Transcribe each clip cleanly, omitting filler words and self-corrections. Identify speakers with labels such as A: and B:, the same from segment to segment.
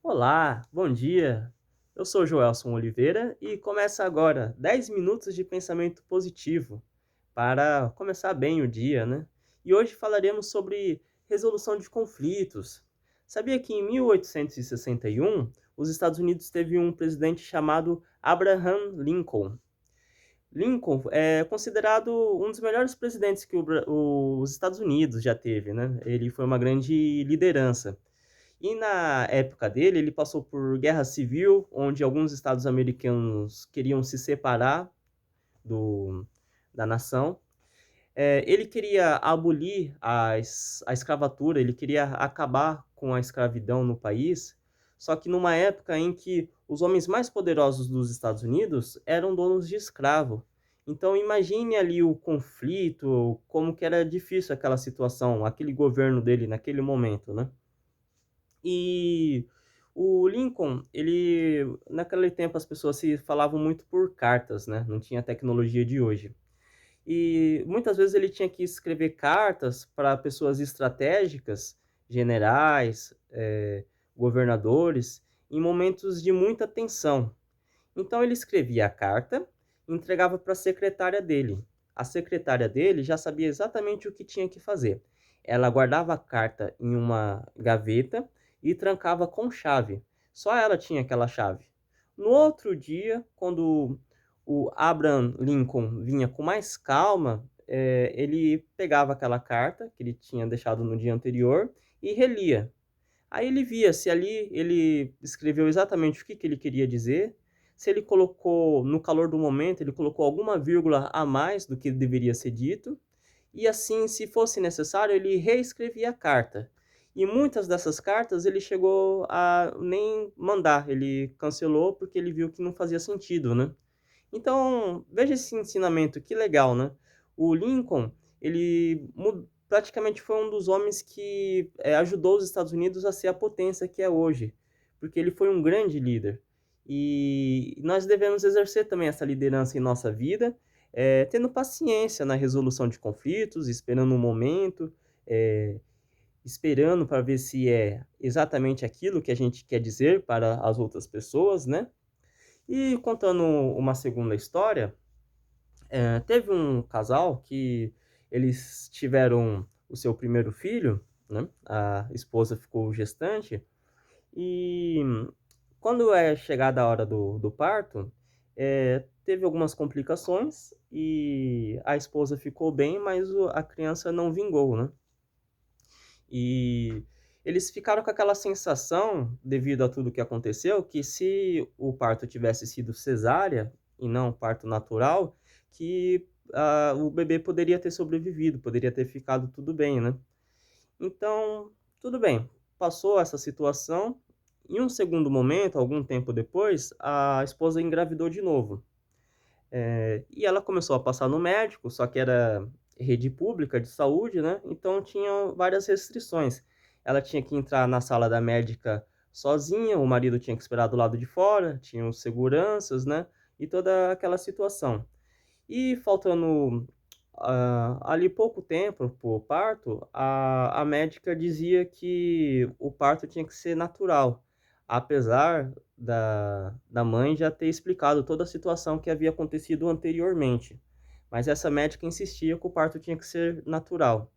A: Olá, bom dia. Eu sou Joelson Oliveira e começa agora 10 minutos de pensamento positivo para começar bem o dia, né? E hoje falaremos sobre resolução de conflitos. Sabia que em 1861 os Estados Unidos teve um presidente chamado Abraham Lincoln? Lincoln é considerado um dos melhores presidentes que os Estados Unidos já teve, né? Ele foi uma grande liderança. E na época dele, ele passou por guerra civil, onde alguns estados americanos queriam se separar do da nação. Ele queria abolir a escravatura, ele queria acabar com a escravidão no país, só que numa época em que os homens mais poderosos dos Estados Unidos eram donos de escravo. Então imagine ali o conflito, como que era difícil aquela situação, aquele governo dele naquele momento, né. E o Lincoln, ele naquele tempo as pessoas se falavam muito por cartas, né, não tinha a tecnologia de hoje. E muitas vezes ele tinha que escrever cartas para pessoas estratégicas, generais, governadores, em momentos de muita tensão. Então ele escrevia a carta e entregava para a secretária dele. A secretária dele já sabia exatamente o que tinha que fazer. Ela guardava a carta em uma gaveta e trancava com chave. Só ela tinha aquela chave. No outro dia, quando o Abraham Lincoln vinha com mais calma, ele pegava aquela carta que ele tinha deixado no dia anterior e relia. Aí ele via se ali ele escreveu exatamente o que que ele queria dizer, se ele colocou no calor do momento, ele colocou alguma vírgula a mais do que deveria ser dito, e assim, se fosse necessário, ele reescrevia a carta. E muitas dessas cartas ele chegou a nem mandar, ele cancelou porque ele viu que não fazia sentido, né. Então, veja esse ensinamento, que legal, né. O Lincoln, ele praticamente foi um dos homens que, ajudou os Estados Unidos a ser a potência que é hoje, porque ele foi um grande líder. E nós devemos exercer também essa liderança em nossa vida, tendo paciência na resolução de conflitos, esperando um momento, eh, esperando para ver se é exatamente aquilo que a gente quer dizer para as outras pessoas, né. E contando uma segunda história, teve um casal que eles tiveram o seu primeiro filho, né, a esposa ficou gestante, e quando é chegada a hora do parto, teve algumas complicações e a esposa ficou bem, mas a criança não vingou, né. E eles ficaram com aquela sensação, devido a tudo que aconteceu, que se o parto tivesse sido cesárea e não parto natural, que, o bebê poderia ter sobrevivido, poderia ter ficado tudo bem, né. Então, tudo bem, passou essa situação, em um segundo momento, algum tempo depois, a esposa engravidou de novo. E ela começou a passar no médico, só que era rede pública de saúde, né, então tinha várias restrições. Ela tinha que entrar na sala da médica sozinha, o marido tinha que esperar do lado de fora, tinha os seguranças, né, e toda aquela situação. E faltando, ali pouco tempo para o parto, a médica dizia que o parto tinha que ser natural, apesar da mãe já ter explicado toda a situação que havia acontecido anteriormente. Mas essa médica insistia que o parto tinha que ser natural.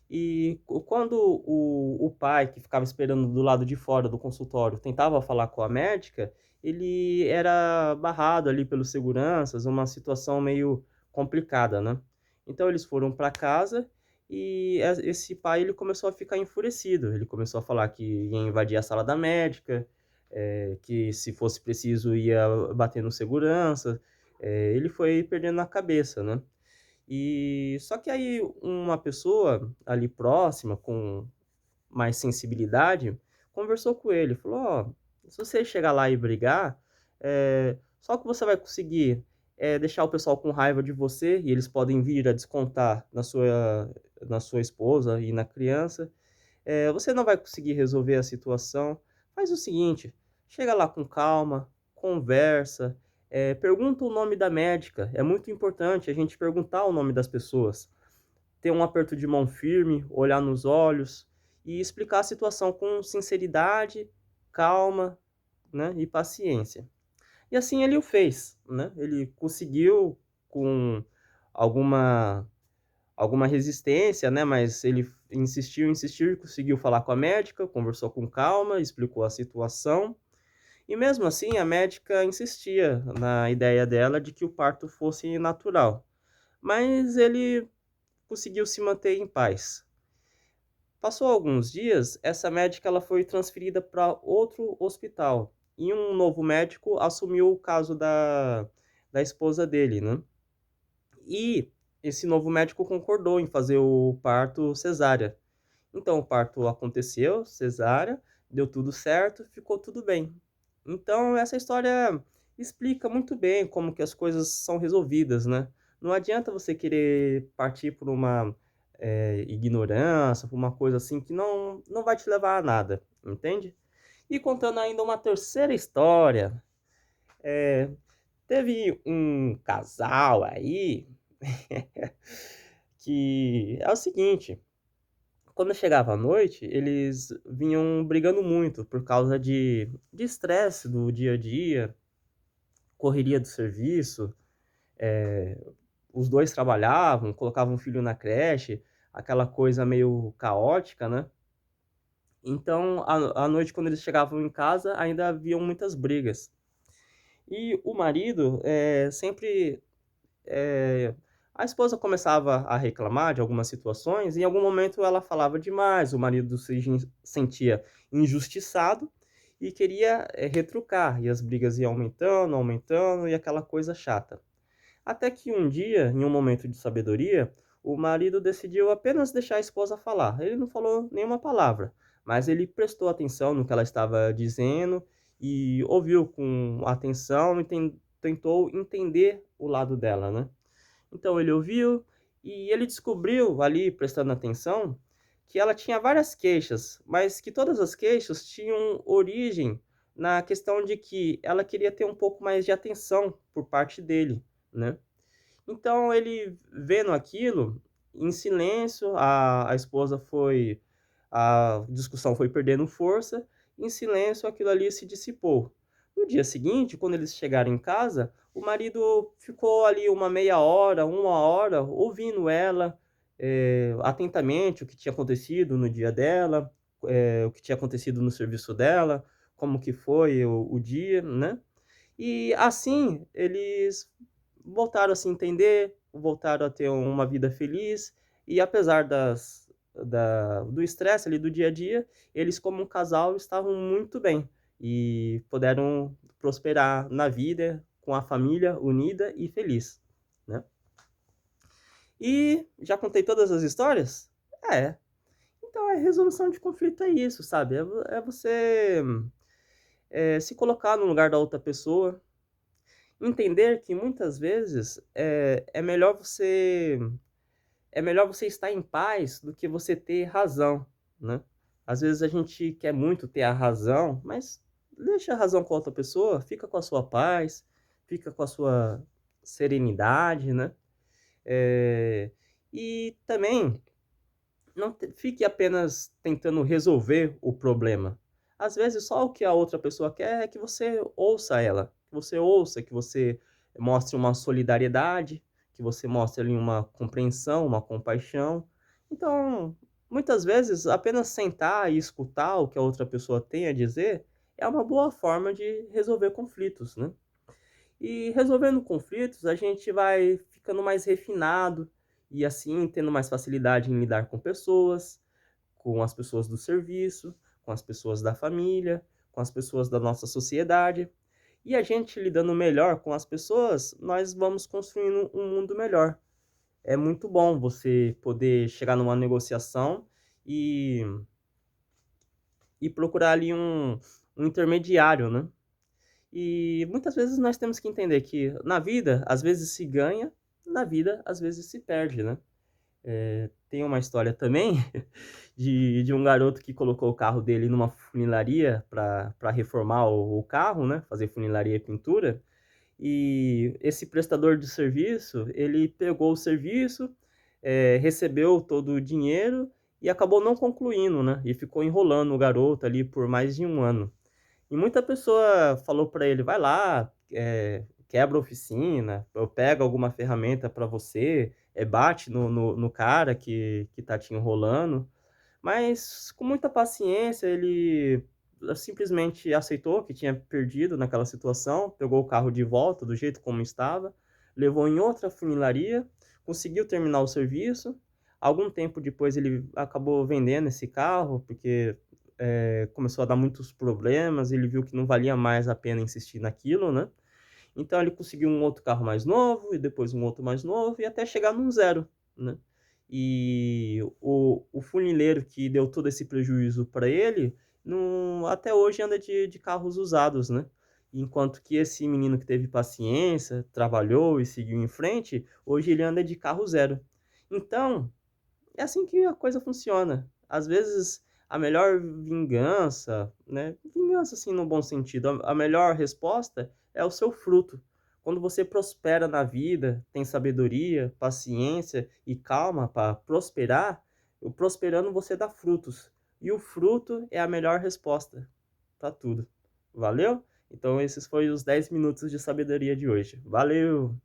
A: E quando o pai, que ficava esperando do lado de fora do consultório, tentava falar com a médica, ele era barrado ali pelos seguranças, uma situação meio complicada, né. Então eles foram para casa e esse pai, ele começou a ficar enfurecido, ele começou a falar que ia invadir a sala da médica, que se fosse preciso ia bater no segurança, ele foi perdendo a cabeça, né. E só que aí uma pessoa ali próxima, com mais sensibilidade, conversou com ele, falou: "Ó, se você chegar lá e brigar, só que você vai conseguir deixar o pessoal com raiva de você e eles podem vir a descontar na sua esposa e na criança. Você não vai conseguir resolver a situação. Faz o seguinte, chega lá com calma, conversa, pergunta o nome da médica, é muito importante a gente perguntar o nome das pessoas, ter um aperto de mão firme, olhar nos olhos e explicar a situação com sinceridade, calma, né, e paciência. E assim ele o fez, né, ele conseguiu com alguma alguma resistência, né, mas ele insistiu, insistiu e conseguiu falar com a médica, conversou com calma, explicou a situação, e mesmo assim a médica insistia na ideia dela de que o parto fosse natural, mas ele conseguiu se manter em paz. Passou alguns dias, essa médica ela foi transferida para outro hospital, e um novo médico assumiu o caso da esposa dele, né. E esse novo médico concordou em fazer o parto cesárea. Então o parto aconteceu, cesárea, deu tudo certo, ficou tudo bem. Então essa história explica muito bem como que as coisas são resolvidas, né. Não adianta você querer partir por uma, ignorância, por uma coisa assim que não vai te levar a nada, entende. E contando ainda uma terceira história, eh, teve um casal aí que é o seguinte, quando chegava à noite, eles vinham brigando muito por causa de estresse do dia a dia, correria do serviço, os 2 trabalhavam, colocavam o filho na creche, aquela coisa meio caótica, né. Então, à noite, quando eles chegavam em casa, ainda haviam muitas brigas. E o marido, sempre a esposa começava a reclamar de algumas situações, e em algum momento ela falava demais, o marido se sentia injustiçado e queria, retrucar, e as brigas iam aumentando, aumentando, e aquela coisa chata. Até que um dia, em um momento de sabedoria, o marido decidiu apenas deixar a esposa falar. Ele não falou nenhuma palavra, mas ele prestou atenção no que ela estava dizendo e ouviu com atenção e tentou entender o lado dela, né. Então ele ouviu e ele descobriu ali, prestando atenção, que ela tinha várias queixas, mas que todas as queixas tinham origem na questão de que ela queria ter um pouco mais de atenção por parte dele, né. Então ele vendo aquilo, em silêncio, a esposa foi a discussão foi perdendo força, em silêncio aquilo ali se dissipou. No dia seguinte, quando eles chegaram em casa, o marido ficou ali uma meia hora, uma hora, ouvindo ela, atentamente o que tinha acontecido no dia dela, o que tinha acontecido no serviço dela, como que foi o dia, né. E assim eles voltaram a se entender, voltaram a ter uma vida feliz, e apesar do estresse ali do dia a dia, eles como um casal estavam muito bem, e puderam prosperar na vida com a família unida e feliz, né. E já contei todas as histórias? É. Então a resolução de conflito é isso, sabe, é você, se colocar no lugar da outra pessoa, entender que muitas vezes, é melhor você estar em paz do que você ter razão, né. Às vezes a gente quer muito ter a razão, mas deixa a razão com a outra pessoa, fica com a sua paz, fica com a sua serenidade, né. Eh, e também não fique apenas tentando resolver o problema. Às vezes só o que a outra pessoa quer é que você ouça ela, que você ouça, que você mostre uma solidariedade, que você mostre ali uma compreensão, uma compaixão. Então, muitas vezes apenas sentar e escutar o que a outra pessoa tem a dizer é uma boa forma de resolver conflitos, né. E resolvendo conflitos, a gente vai ficando mais refinado e, assim, tendo mais facilidade em lidar com as pessoas do serviço, com as pessoas da família, com as pessoas da nossa sociedade. E a gente lidando melhor com as pessoas, nós vamos construindo um mundo melhor. É muito bom você poder chegar numa negociação e procurar ali um intermediário, né. E muitas vezes nós temos que entender que na vida, às vezes se ganha, na vida, às vezes se perde, né. Tem uma história também de um garoto que colocou o carro dele numa funilaria para reformar o carro, né, fazer funilaria e pintura, e esse prestador de serviço, ele pegou o serviço, recebeu todo o dinheiro e acabou não concluindo, né, e ficou enrolando o garoto ali por mais de um ano. E muita pessoa falou para ele: "Vai lá, quebra a oficina, ou pega alguma ferramenta para você, bate no cara que tá te enrolando". Mas com muita paciência ele simplesmente aceitou que tinha perdido naquela situação, pegou o carro de volta do jeito como estava, levou em outra funilaria, conseguiu terminar o serviço. Algum tempo depois ele acabou vendendo esse carro, porque, começou a dar muitos problemas, ele viu que não valia mais a pena insistir naquilo, né. Então ele conseguiu um outro carro mais novo e depois um outro mais novo e até chegar num zero, né. E o funileiro que deu todo esse prejuízo para ele, não até hoje anda de carros usados, né. Enquanto que esse menino que teve paciência, trabalhou e seguiu em frente, hoje ele anda de carro zero. Então, é assim que a coisa funciona. Às vezes, a melhor vingança, né, vingança, assim, no bom sentido, a melhor resposta é o seu fruto. Quando você prospera na vida, tem sabedoria, paciência e calma para prosperar, o prosperando você dá frutos. E o fruto é a melhor resposta para tudo. Valeu? Então esses foram os 10 minutos de sabedoria de hoje. Valeu!